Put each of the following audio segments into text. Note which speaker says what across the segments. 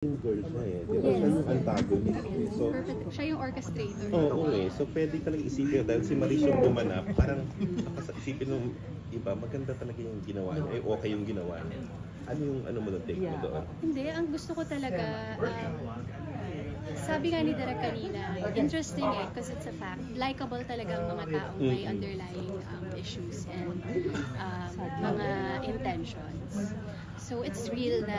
Speaker 1: Yung girl siya eh, di ba?
Speaker 2: Yes.
Speaker 1: Siya yung antagonist eh. So,
Speaker 2: Perfect. Siya yung orchestrator.
Speaker 1: oo eh. So, pwede talaga isipin dahil si Maris yung gumanap, parang isipin ng iba, maganda talaga yung ginawa niya. Eh, okay yung ginawa niya. Ano yung ano mo na take mo doon?
Speaker 2: Hindi, ang gusto ko talaga, sabi nga ni Derek kanina, interesting eh, because it's a fact. Likeable talaga ang mga taong may underlying issues and mga intentions. So it's real na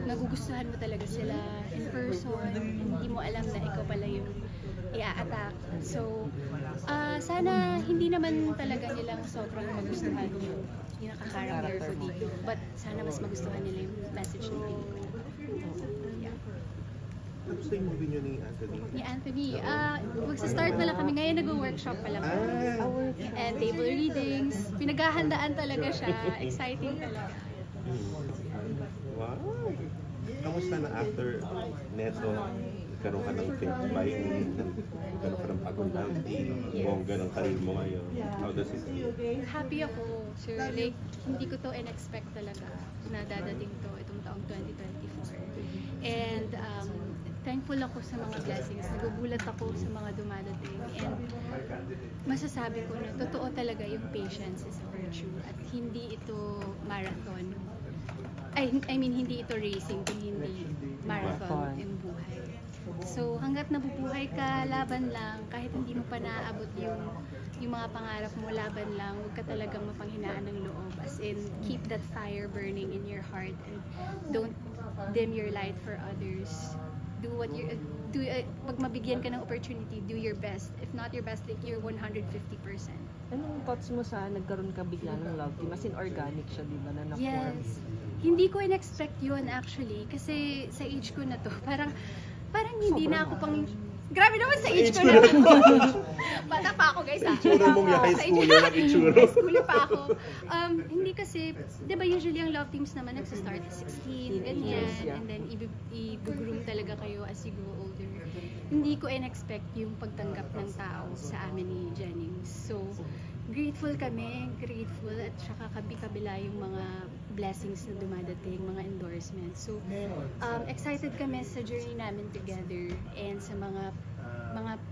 Speaker 2: nagugustuhan mo talaga sila in person, hindi mo alam na ikaw pala yung i-attack. So sana hindi naman talaga nilang sobrang magustuhan yung nakaka-character ko dito, but sana mas magustuhan nila yung message ng pelikula.
Speaker 1: Tapos yung movie niyo ni Anthony?
Speaker 2: Ni Anthony, magsa-start na lang kami. Ngayon nag-workshop pa lang kami. And table readings. Pinaghahandaan talaga siya. Exciting talaga.
Speaker 1: Wow! Kamusta na after neto, nagkaroon ka ng fake buying, nagkaroon ka ng pagod bongga ng karir mo ngayon? How does it feel?
Speaker 2: Happy ako, sir. Like, hindi ko to in-expect talaga na dadating to itong taong 2024. And thankful ako sa mga blessings. Nagugulat ako sa mga dumadating. And masasabi ko na totoo talaga yung patience is a virtue. At hindi ito marathon. I mean, hindi ito racing, kung hindi marathon yung buhay. So, hanggat nabubuhay ka, laban lang. Kahit hindi mo pa naaabot yung mga pangarap mo, laban lang. Huwag ka talagang mapanghinaan ng loob. As in, keep that fire burning in your heart and don't dim your light for others. Do what you pag mabigyan ka ng opportunity, do your best. If not your best, like you're 150%.
Speaker 3: Anong thoughts mo sa nagkaroon ka bigla ng love team? As in organic siya, di ba, na na-form?
Speaker 2: Yes. Hindi ko in-expect yun actually. Kasi sa age ko na to, parang hindi na ako pang... Grabe naman sa age ko na to. Bata pa ako guys.
Speaker 1: Itsura mong high schooler ang itsura.
Speaker 2: High schooler pa ako. Hindi kasi, di ba usually ang love teams naman nagsa-start at 16, ganyan. And then i-groom talaga kayo as you grow older. Hindi ko in-expect yung pagtanggap ng tao sa amin ni Jennings. So, grateful kami, grateful at saka kabila yung mga blessings na dumadating, mga endorsements. So, excited kami sa journey namin together and sa mga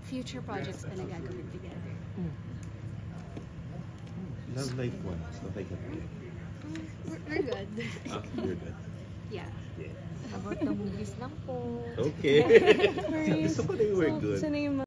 Speaker 2: future projects na nagagawin together.
Speaker 1: Love life one. So, like
Speaker 2: We're good.
Speaker 1: You're good.
Speaker 2: Yeah.
Speaker 3: About the movies lang po.
Speaker 1: Okay. Gusto ko na yung we're good.
Speaker 3: Sana yung